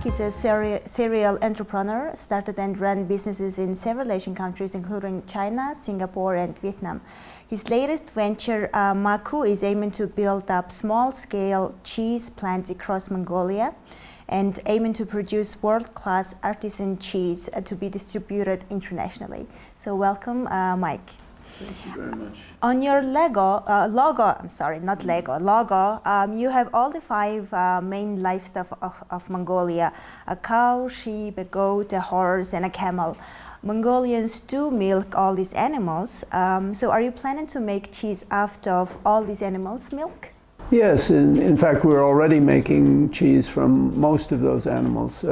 Mike is a serial entrepreneur, started and ran businesses in several Asian countries, including China, Singapore, and Vietnam. His latest venture, Maku, is aiming to build up small-scale cheese plants across Mongolia and aiming to produce world-class artisan cheese to be distributed internationally. So welcome, Mike. Thank you very much. On your logo, you have all the five main livestock of Mongolia: a cow, sheep, a goat, a horse, and a camel. Mongolians do milk all these animals. So are you planning to make cheese out of all these animals' milk? Yes, in fact, we're already making cheese from most of those animals.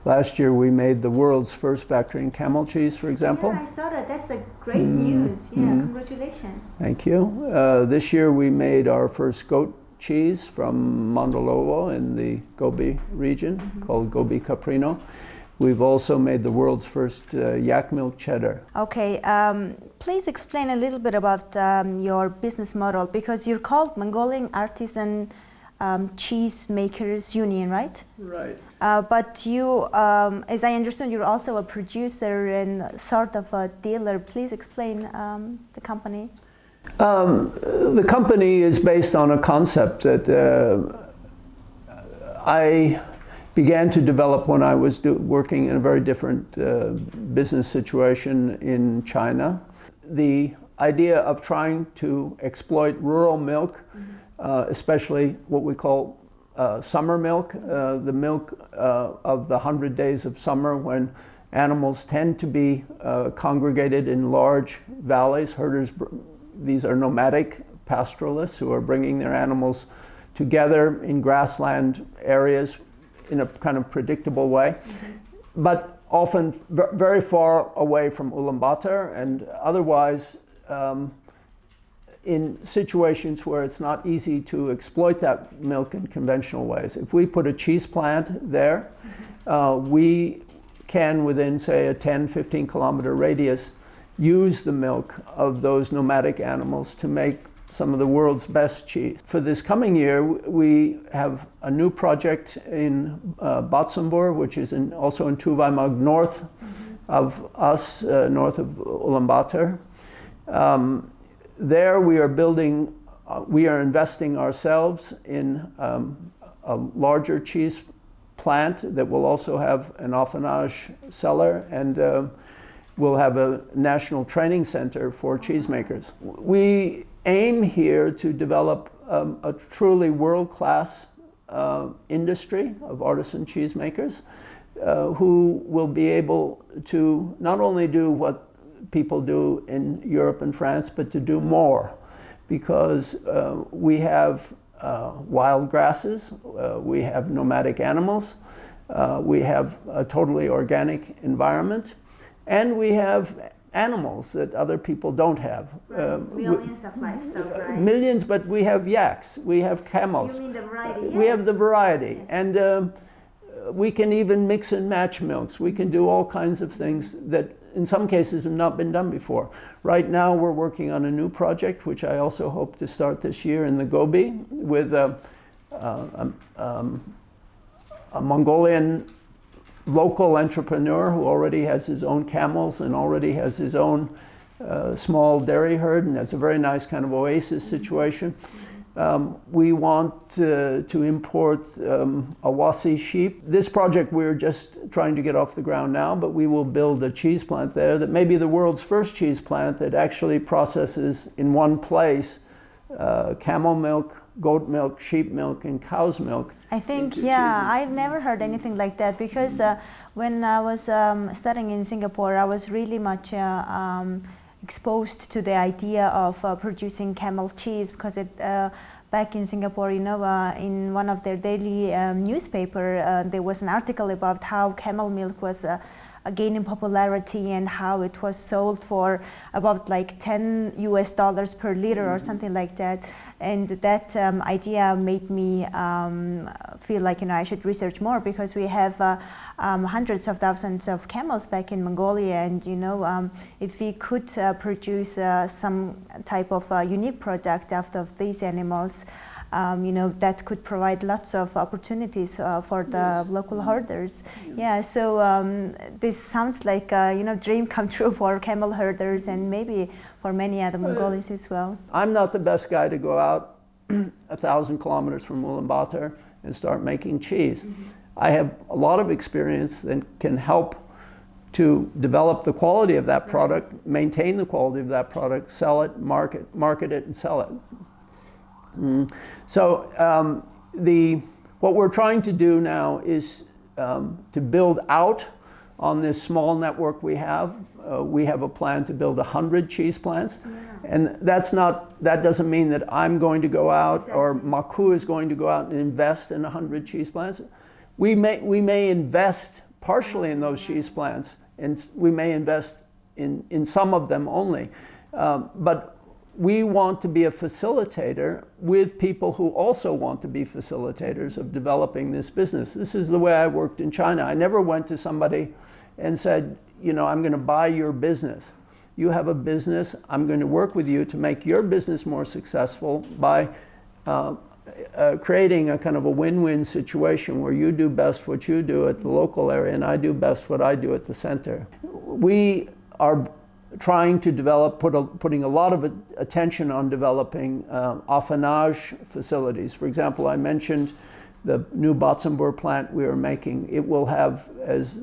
Last year we made the world's first factory in camel cheese, for example. Yeah, I saw that. That's a great news. Yeah, congratulations. Thank you. This year we made our first goat cheese from Mongolia in the Gobi region, called Gobi Caprino. We've also made the world's first yak milk cheddar. Okay, please explain a little bit about your business model, because you're called Mongolian Artisan Cheese Makers Union, right? Right. But you, as I understand, you're also a producer and sort of a dealer. Please explain the company. The company is based on a concept that I began to develop when I was working in a very different business situation in China. The idea of trying to exploit rural milk, especially what we call summer milk, the milk of the 100 days of summer, when animals tend to be congregated in large valleys. Herders, these are nomadic pastoralists who are bringing their animals together in grassland areas in a kind of predictable way, but often very far away from Ulaanbaatar, and otherwise in situations where it's not easy to exploit that milk in conventional ways. If we put a cheese plant there, we can, within, say, a 10-15 kilometer radius, use the milk of those nomadic animals to make some of the world's best cheese. For this coming year, we have a new project in Batsumbur, which is also in Tuvimog, north of us, north of Ulaanbaatar. There we are investing ourselves in a larger cheese plant that will also have an affinage cellar, and we'll have a national training center for cheesemakers. We aim here to develop a truly world-class industry of artisan cheesemakers who will be able to not only do what people do in Europe and France, but to do more, because we have wild grasses, we have nomadic animals, we have a totally organic environment, and we have animals that other people don't have. Millions of livestock, right? Millions, but we have yaks, we have camels. You mean the variety? We have the variety, yes. And we can even mix and match milks. We can do all kinds of things that in some cases have not been done before. Right now we're working on a new project, which I also hope to start this year in the Gobi, with a Mongolian local entrepreneur who already has his own camels and already has his own small dairy herd, and has a very nice kind of oasis situation. We want to import Awasi sheep. This project we're just trying to get off the ground now, but we will build a cheese plant there that may be the world's first cheese plant that actually processes in one place camel milk, goat milk, sheep milk, and cow's milk. I think, yeah, I've never heard anything like that, because when I was studying in Singapore, I was really much exposed to the idea of producing camel cheese, because back in Singapore, you know, in one of their daily newspaper, there was an article about how camel milk was gaining popularity and how it was sold for about like $10 per liter or something like that. And that idea made me feel like, you know, I should research more, because we have hundreds of thousands of camels back in Mongolia, and you know, if we could produce some type of unique product out of these animals, that could provide lots of opportunities for the local herders. Yeah, so this sounds like dream come true for camel herders and maybe for many other Mongolis as well. I'm not the best guy to go out 1,000 kilometers from Ulaanbaatar and start making cheese. I have a lot of experience that can help to develop the quality of that product, maintain the quality of that product, sell it, market it, and sell it. So what we're trying to do now is to build out on this small network we have. We have a plan to build 100 cheese plants. And that doesn't mean that I'm going to go out or Maku is going to go out and invest in 100 cheese plants. We may invest partially in those cheese plants, and we may invest in some of them only. But we want to be a facilitator with people who also want to be facilitators of developing this business. This is the way I worked in China. I never went to somebody and said, I'm going to buy your business. You have a business, I'm going to work with you to make your business more successful by creating a kind of a win-win situation where you do best what you do at the local area and I do best what I do at the center. We are trying to develop, putting a lot of attention on developing affinage facilities. For example, I mentioned the new Batzenburg plant we are making. It will have as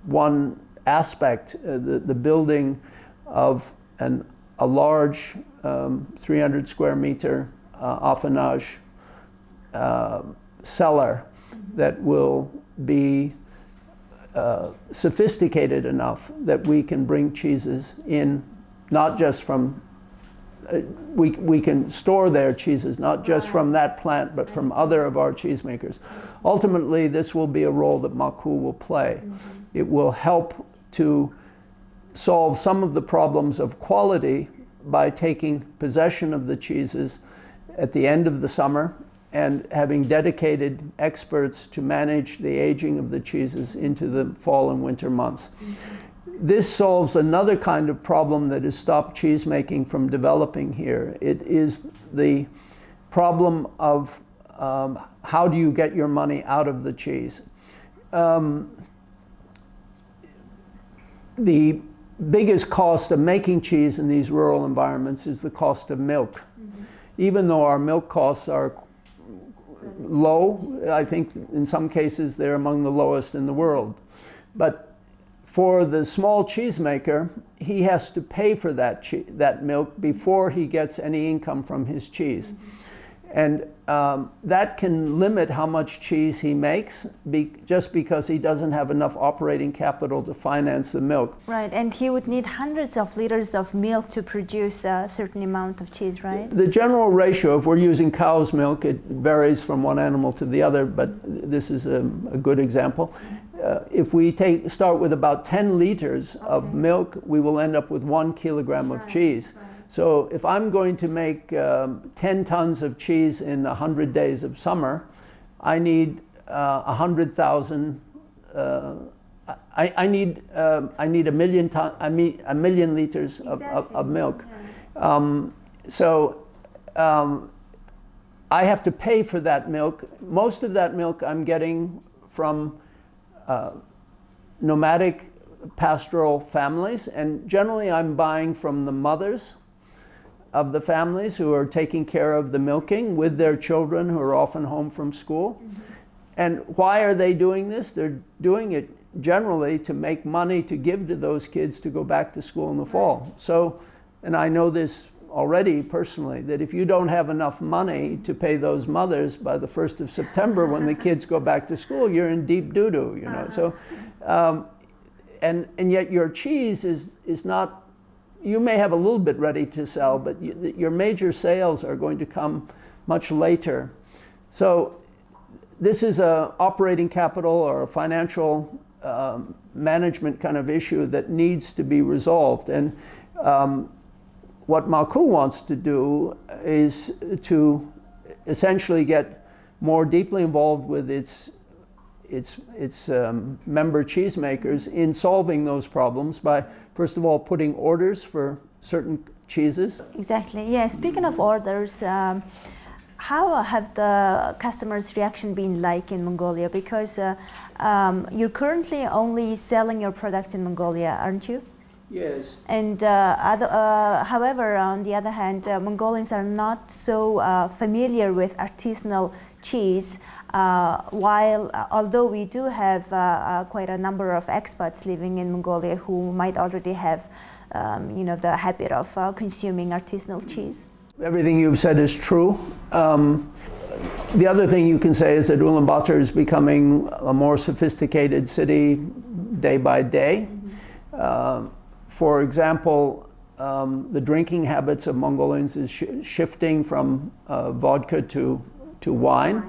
one aspect the building of a large 300 square meter affinage cellar that will be sophisticated enough that we can bring cheeses in, not just from, we can store their cheeses, not just from that plant, but from other of our cheesemakers. Ultimately, this will be a role that Maku will play. It will help to solve some of the problems of quality by taking possession of the cheeses at the end of the summer and having dedicated experts to manage the aging of the cheeses into the fall and winter months. This solves another kind of problem that has stopped cheese making from developing here. It is the problem of how do you get your money out of the cheese. The biggest cost of making cheese in these rural environments is the cost of milk. Even though our milk costs are low, I think in some cases they're among the lowest in the world. But for the small cheesemaker, he has to pay for that milk before he gets any income from his cheese. And that can limit how much cheese he makes just because he doesn't have enough operating capital to finance the milk. Right, and he would need hundreds of liters of milk to produce a certain amount of cheese, right? The general ratio, if we're using cow's milk, it varies from one animal to the other, but this is a good example. If we start with about 10 liters of milk, we will end up with 1 kilogram of cheese. So if I'm going to make 10 tons of cheese in 100 days of summer, I need 100,000. I need a million liters of milk. I have to pay for that milk. Most of that milk I'm getting from nomadic pastoral families, and generally I'm buying from the mothers of the families who are taking care of the milking with their children who are often home from school. And why are they doing this? They're doing it generally to make money to give to those kids to go back to school in the fall. So, and I know this already personally, that if you don't have enough money to pay those mothers by the 1st of September when the kids go back to school, you're in deep doo-doo, you know. So, and yet your cheese is not, you may have a little bit ready to sell, but your major sales are going to come much later. So this is a operating capital or a financial management kind of issue that needs to be resolved. And what Maku wants to do is to essentially get more deeply involved with its member cheesemakers in solving those problems by, first of all, putting orders for certain cheeses. Exactly. Yeah. Speaking of orders, how have the customers' reaction been like in Mongolia? Because you're currently only selling your products in Mongolia, aren't you? Yes. And however, on the other hand, Mongolians are not so familiar with artisanal cheese, although we do have quite a number of expats living in Mongolia who might already have the habit of consuming artisanal cheese. Everything you've said is true. The other thing you can say is that Ulaanbaatar is becoming a more sophisticated city day by day. For example, the drinking habits of Mongolians is shifting from vodka to wine.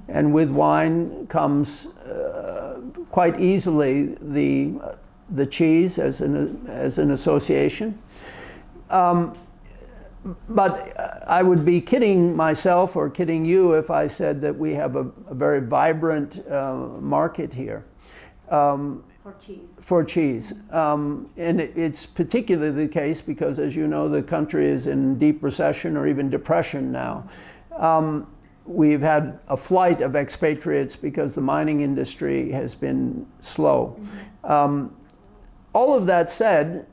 And with wine comes quite easily the cheese as an association. But I would be kidding myself or kidding you if I said that we have a very vibrant market here. For cheese. And it's particularly the case because, as you know, the country is in deep recession or even depression now. We've had a flight of expatriates because the mining industry has been slow. All of that said,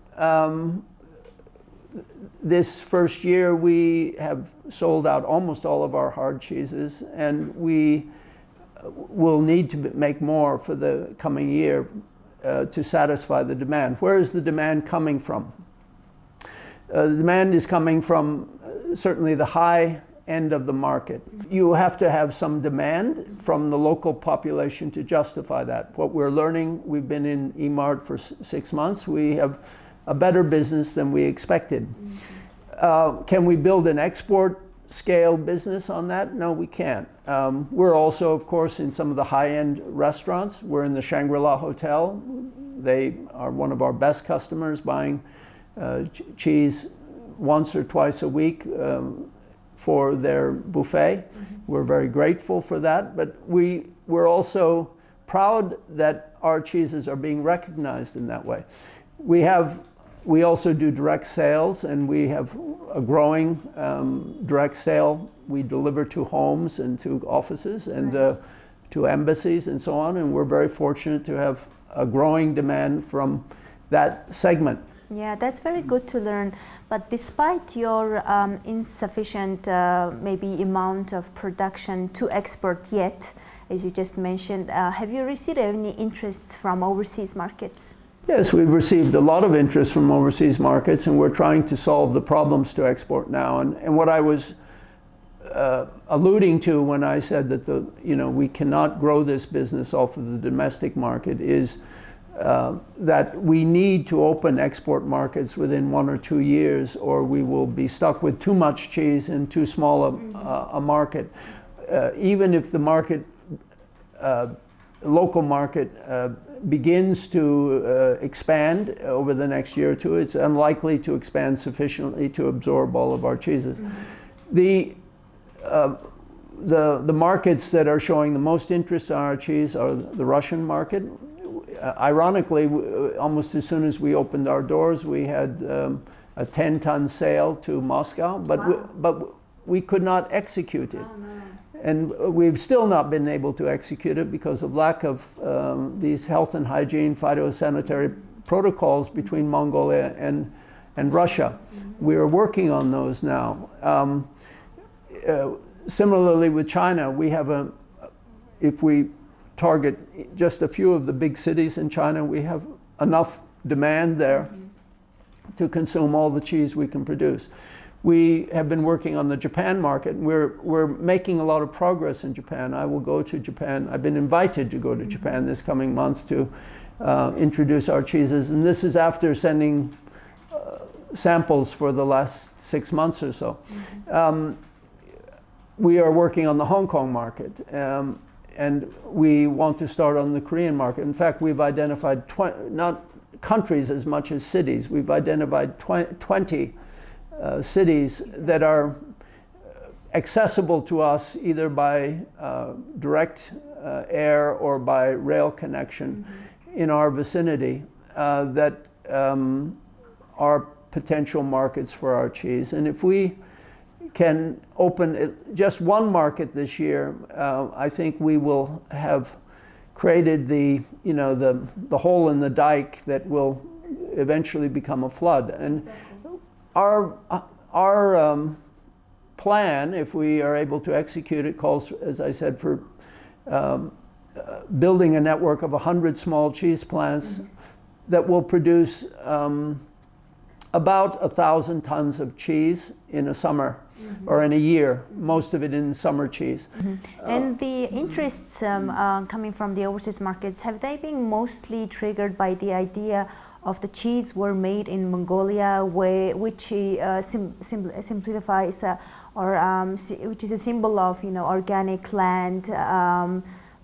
this first year we have sold out almost all of our hard cheeses, and we will need to make more for the coming year to satisfy the demand. Where is the demand coming from? The demand is coming from certainly the high end of the market. You have to have some demand from the local population to justify that. What we're learning, we've been in eMart for 6 months, we have a better business than we expected. Can we build an export scale business on that? No, we can't. We're also, of course, in some of the high-end restaurants. We're in the Shangri-La Hotel. They are one of our best customers, buying cheese once or twice a week for their buffet. We're very grateful for that, but we're also proud that our cheeses are being recognized in that way. We also do direct sales, and we have a growing direct sale. We deliver to homes and to offices and to embassies and so on, and we're very fortunate to have a growing demand from that segment. Yeah, that's very good to learn. But despite your insufficient maybe amount of production to export yet, as you just mentioned, have you received any interests from overseas markets? Yes, we've received a lot of interest from overseas markets, and we're trying to solve the problems to export now. And what I was alluding to when I said that we cannot grow this business off of the domestic market is that we need to open export markets within 1 or 2 years, or we will be stuck with too much cheese and too small a market. Even if the market, local market, begins to expand over the next year or two, it's unlikely to expand sufficiently to absorb all of our cheeses. The markets that are showing the most interest in our cheese are the Russian market. Ironically, almost as soon as we opened our doors, we had a 10-ton sale to Moscow, but we could not execute it. Oh, no. And we've still not been able to execute it because of lack of these health and hygiene phytosanitary protocols between Mongolia and Russia. We are working on those now. Similarly with China, we have if we target just a few of the big cities in China, we have enough demand there to consume all the cheese we can produce. We have been working on the Japan market. We're making a lot of progress in Japan. I will go to Japan. I've been invited to go to Japan this coming month to introduce our cheeses. And this is after sending samples for the last 6 months or so. We are working on the Hong Kong market. And we want to start on the Korean market. In fact, we've identified not countries as much as cities. We've identified 20 cities that are accessible to us either by direct air or by rail connection in our vicinity that are potential markets for our cheese. And if we can open just one market this year, I think we will have created the hole in the dike that will eventually become a flood. And exactly. Our plan, if we are able to execute it, calls, as I said, for building a network of 100 small cheese plants that will produce about 1,000 tons of cheese in a summer or in a year, most of it in summer cheese. And the interests coming from the overseas markets, have they been mostly triggered by the idea of the cheese were made in Mongolia, which simplifies which is a symbol of organic land,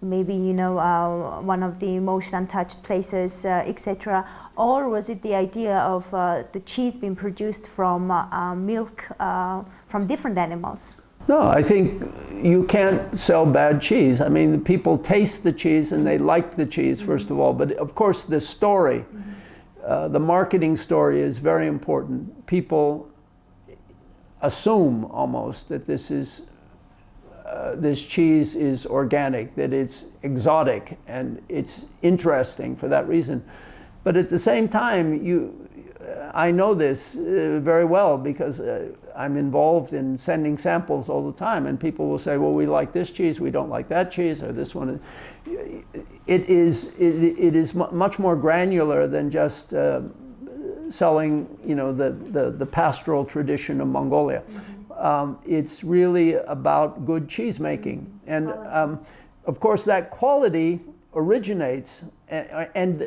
maybe one of the most untouched places, etc. Or was it the idea of the cheese being produced from milk from different animals? No, I think you can't sell bad cheese. I mean, people taste the cheese and they like the cheese, first of all. But of course, the story, the marketing story is very important. People assume almost that this cheese is organic, that it's exotic, and it's interesting for that reason. But at the same time, I know this very well because I'm involved in sending samples all the time, and people will say, well, we like this cheese, we don't like that cheese, or this one. It is much more granular than just selling, the pastoral tradition of Mongolia. It's really about good cheese making, and of course that quality originates and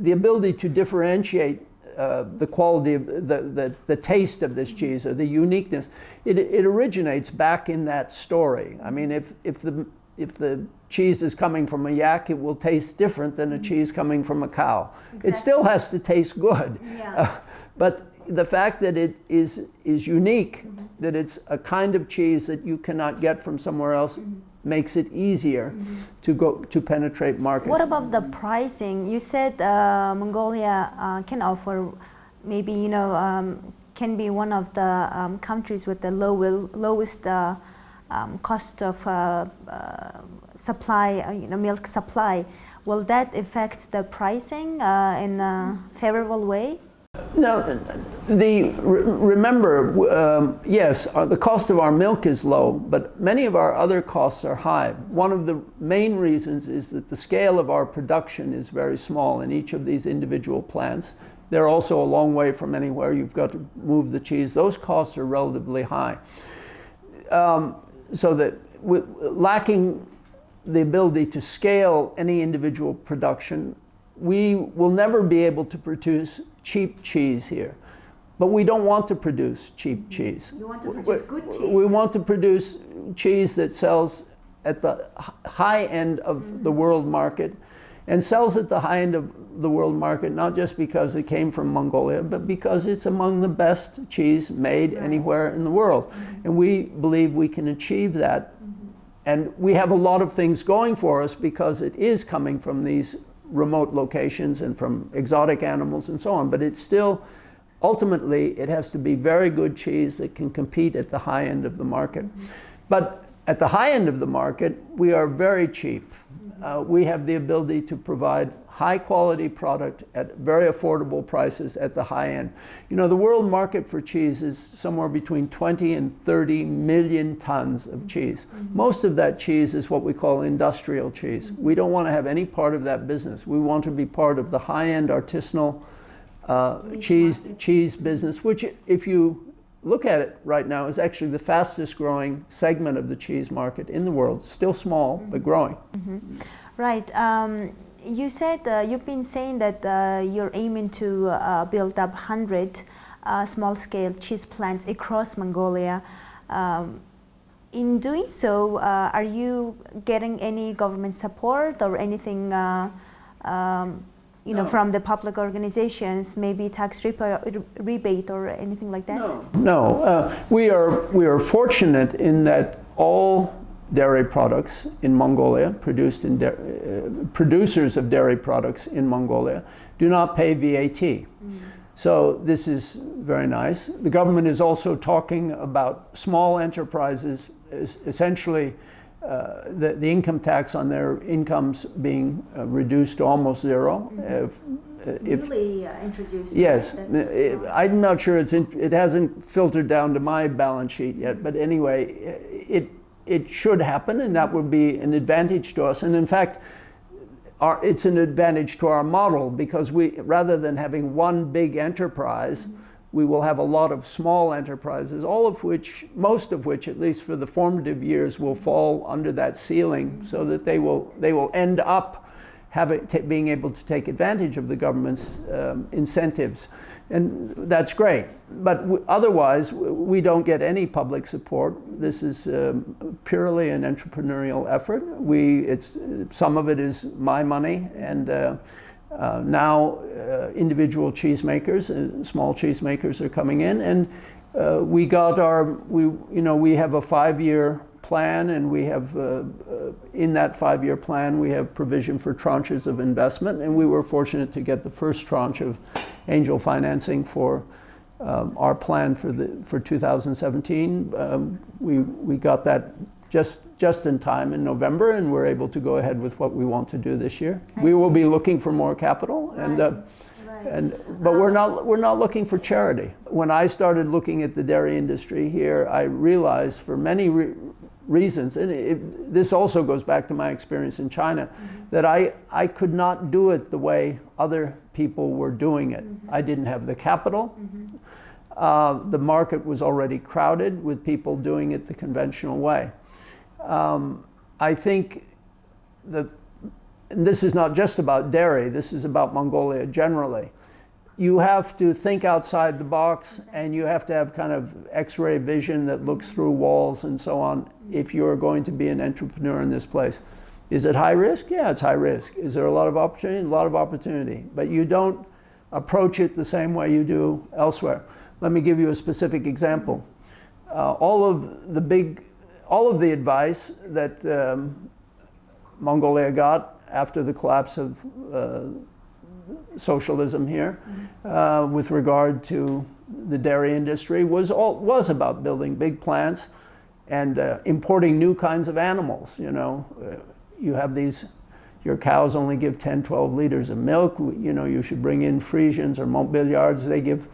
the ability to differentiate the quality of the taste of this cheese, or the uniqueness, it originates back in that story. I mean, if the cheese is coming from a yak, it will taste different than a cheese coming from a cow. Exactly. It still has to taste good. Yeah. But the fact that it is unique, that it's a kind of cheese that you cannot get from somewhere else, makes it easier to penetrate markets. What about the pricing? You said Mongolia can offer, maybe can be one of the countries with the lowest cost of supply, milk supply. Will that affect the pricing in a favorable way? No, remember, yes, the cost of our milk is low, but many of our other costs are high. One of the main reasons is that the scale of our production is very small in each of these individual plants. They're also a long way from anywhere. You've got to move the cheese. Those costs are relatively high. So that lacking the ability to scale any individual production, we will never be able to produce cheap cheese here. But we don't want to produce cheap cheese. You want to produce good cheese. We want to produce cheese that sells at the high end of the world market, and sells at the high end of the world market not just because it came from Mongolia, but because it's among the best cheese made anywhere in the world. And we believe we can achieve that. And we have a lot of things going for us because it is coming from these remote locations and from exotic animals and so on. But it's still, ultimately, it has to be very good cheese that can compete at the high end of the market. But at the high end of the market, we are very cheap. We have the ability to provide high quality product at very affordable prices at the high end. The world market for cheese is somewhere between 20 and 30 million tons of cheese. Most of that cheese is what we call industrial cheese. We don't want to have any part of that business. We want to be part of the high-end artisanal cheese business, which, if you look at it right now, is actually the fastest growing segment of the cheese market in the world. Still small, but growing. Right. You said, you've been saying that you're aiming to build up 100 small-scale cheese plants across Mongolia. In doing so, are you getting any government support or anything from the public organizations, maybe tax rebate or anything like that? No. We are fortunate in that all dairy products in Mongolia, producers of dairy products in Mongolia, do not pay VAT. So this is very nice. The government is also talking about small enterprises, essentially the income tax on their incomes being reduced to almost zero. Newly introduced. Yes, Right? I'm not sure it hasn't filtered down to my balance sheet yet, but anyway, it should happen, and that would be an advantage to us. And in fact, it's an advantage to our model, because rather than having one big enterprise, we will have a lot of small enterprises, most of which, at least for the formative years, will fall under that ceiling, so that they will end up being able to take advantage of the government's incentives. And that's great. But otherwise, we don't get any public support. This is purely an entrepreneurial effort. Some of it is my money, and now individual cheesemakers, small cheesemakers are coming in, and we have a 5-year plan, and we have in that 5-year plan we have provision for tranches of investment, and we were fortunate to get the first tranche of angel financing for our plan for 2017. We got that just in time in November, and we're able to go ahead with what we want to do this year. We will be looking for more capital, but we're not looking for charity. When I started looking at the dairy industry here, I realized, for many reasons, and this also goes back to my experience in China, that I could not do it the way other people were doing it. I didn't have the capital. The market was already crowded with people doing it the conventional way. I think that this is not just about dairy, this is about Mongolia generally. You have to think outside the box, and you have to have kind of X-ray vision that looks through walls and so on if you're going to be an entrepreneur in this place. Is it high risk? Yeah, it's high risk. Is there a lot of opportunity? A lot of opportunity. But you don't approach it the same way you do elsewhere. Let me give you a specific example. All of the advice that Mongolia got after the collapse of socialism here, with regard to the dairy industry, was about building big plants and importing new kinds of animals. You have your cows only give 10, 12 liters of milk. You should bring in Friesians or Montbéliards. They give,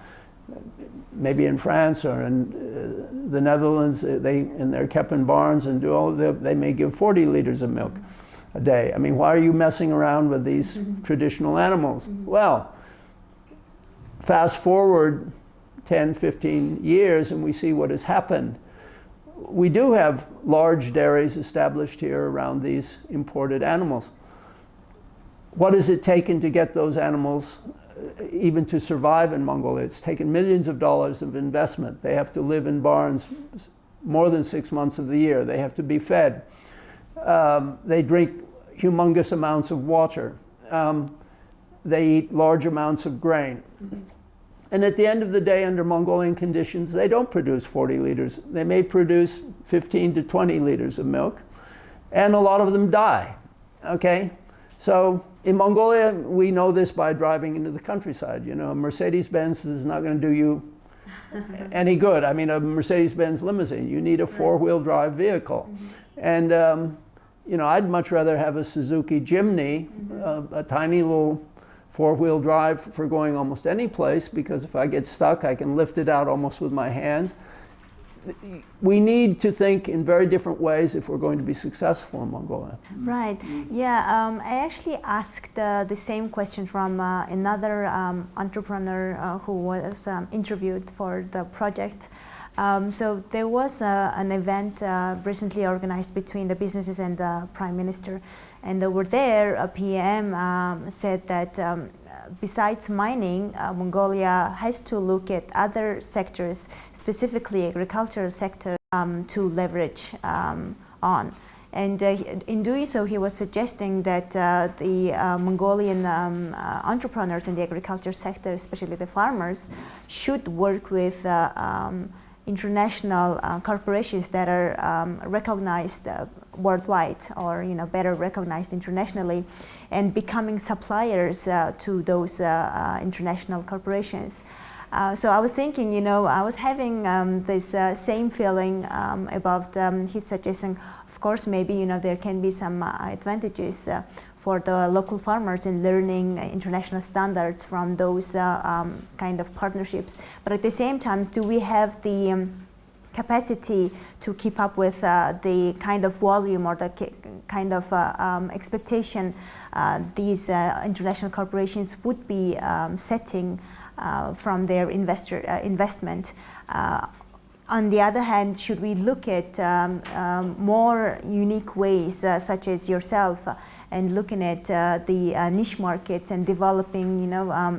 maybe in France or in the Netherlands, they're kept in barns and they may give 40 liters of milk a day. I mean, why are you messing around with these traditional animals? Well, fast forward 10, 15 years and we see what has happened. We do have large dairies established here around these imported animals. What has it taken to get those animals even to survive in Mongolia? It's taken millions of dollars of investment. They have to live in barns more than 6 months of the year. They have to be fed. They drink humongous amounts of water. They eat large amounts of grain. And at the end of the day, under Mongolian conditions, they don't produce 40 liters. They may produce 15 to 20 liters of milk, and a lot of them die, okay? So in Mongolia, we know this by driving into the countryside. A Mercedes-Benz is not going to do you any good. I mean, a Mercedes-Benz limousine, you need a four-wheel drive vehicle. And I'd much rather have a Suzuki Jimny, a tiny little four-wheel drive for going almost any place, because if I get stuck, I can lift it out almost with my hands. We need to think in very different ways if we're going to be successful in Mongolia. Right. Yeah. I actually asked the same question from another entrepreneur who was interviewed for the project. So there was an event recently organized between the businesses and the Prime Minister, and over there a PM said that besides mining, Mongolia has to look at other sectors, specifically agricultural sector, to leverage on. And in doing so, he was suggesting that the Mongolian entrepreneurs in the agriculture sector, especially the farmers, should work with international corporations that are recognized worldwide, or better recognized internationally, and becoming suppliers to those international corporations. So I was thinking, I was having this same feeling about his suggestion. Of course, maybe there can be some advantages for the local farmers in learning international standards from those kind of partnerships. But at the same time, do we have the capacity to keep up with the kind of volume or the kind of expectation these international corporations would be setting from their investment? On the other hand, should we look at more unique ways, such as yourself, and looking at the niche markets and developing,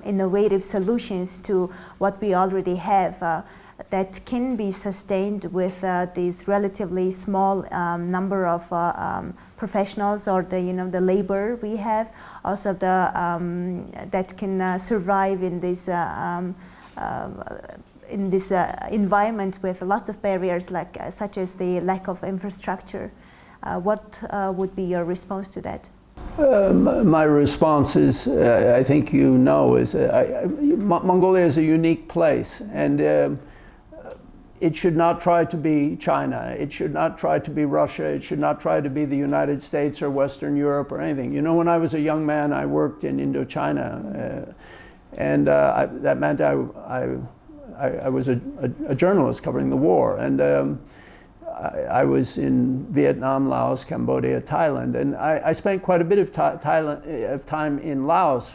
innovative solutions to what we already have that can be sustained with these relatively small number of professionals, or the labor we have, also that can survive in this environment with lots of barriers, such as the lack of infrastructure. What would be your response to that? My response is, I think is Mongolia is a unique place, and it should not try to be China. It should not try to be Russia. It should not try to be the United States or Western Europe or anything. When I was a young man, I worked in Indochina, and that meant I was a journalist covering the war, and I was in Vietnam, Laos, Cambodia, Thailand, and I spent quite a bit of time in Laos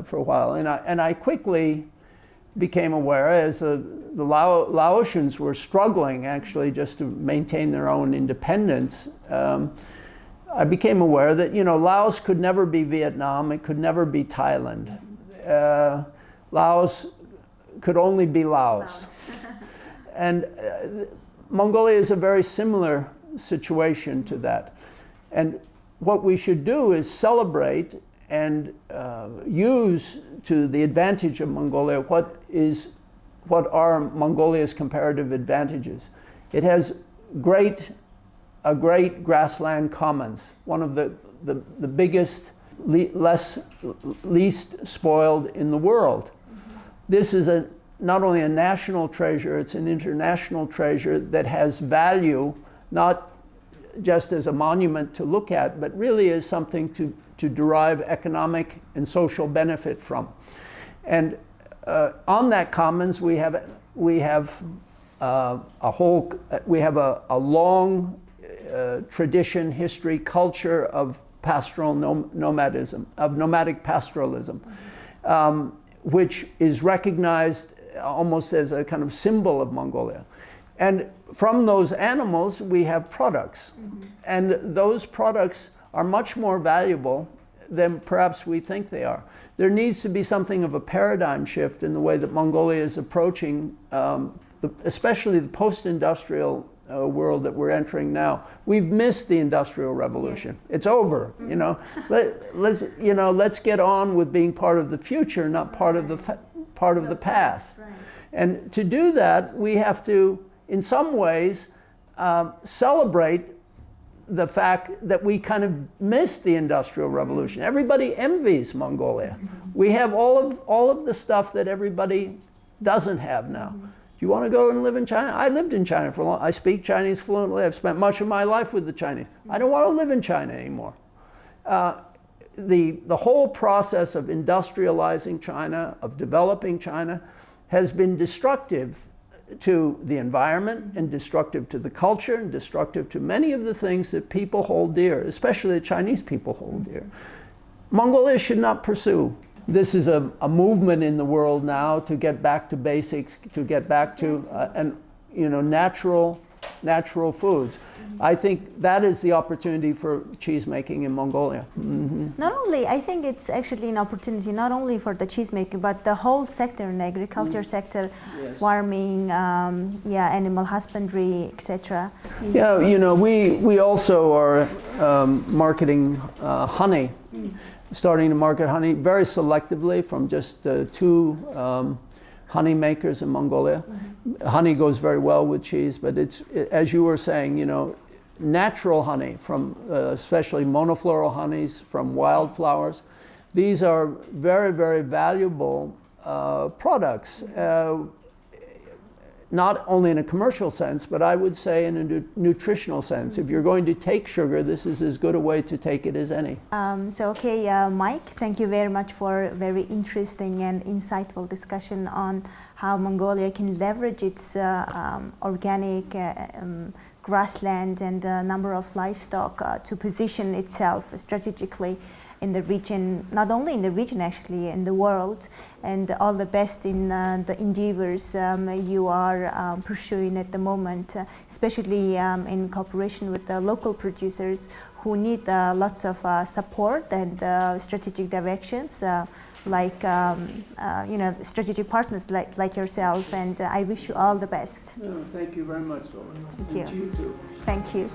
for a while, and I quickly became aware, as the Laotians were struggling actually just to maintain their own independence, I became aware that Laos could never be Vietnam, it could never be Thailand. Laos could only be Laos. And Mongolia is a very similar situation to that. And what we should do is celebrate and use to the advantage of Mongolia what are Mongolia's comparative advantages. It has a great grassland commons, one of the biggest, least spoiled in the world. This is not only a national treasure, it's an international treasure that has value, not just as a monument to look at, but really as something to derive economic and social benefit from. And on that commons, we have a long tradition, history, culture of pastoral nomadism, of nomadic pastoralism, which is recognized almost as a kind of symbol of Mongolia. And from those animals, we have products. And those products are much more valuable than perhaps we think they are. There needs to be something of a paradigm shift in the way that Mongolia is approaching, especially the post-industrial world that we're entering now. We've missed the Industrial Revolution. Yes. It's over. Let's get on with being part of the future, not part of the past. Right. And to do that, we have to, in some ways, celebrate the fact that we kind of missed the Industrial Revolution. Everybody envies Mongolia. We have all of the stuff that everybody doesn't have now. Do you want to go and live in China? I lived in China for a long time. I speak Chinese fluently. I've spent much of my life with the Chinese. I don't want to live in China anymore. The whole process of industrializing China, of developing China, has been destructive to the environment and destructive to the culture and destructive to many of the things that people hold dear, especially the Chinese people hold dear. Mongolia should not pursue. This is a movement in the world now to get back to basics, to get back to natural foods. I think that is the opportunity for cheese making in Mongolia. Not only, I think it's actually an opportunity not only for the cheese making, but the whole sector, in the agriculture sector, yes. Farming, animal husbandry, etc. Yeah, we also are marketing honey. Starting to market honey very selectively from just two honey makers in Mongolia. Honey goes very well with cheese, but it's, as you were saying, you know, natural honey from especially monofloral honeys from wildflowers. These are very, very valuable products, not only in a commercial sense, but I would say in a nutritional sense. If you're going to take sugar, this is as good a way to take it as any. Mike, thank you very much for a very interesting and insightful discussion on how Mongolia can leverage its organic grassland and the number of livestock to position itself strategically in the region, not only in the region actually, in the world, and all the best in the endeavors you are pursuing at the moment, especially in cooperation with the local producers who need lots of support and strategic directions, like you know, strategic partners like yourself, and I wish you all the best. Thank you very much, Laura. Thank you. And to you too. Thank you.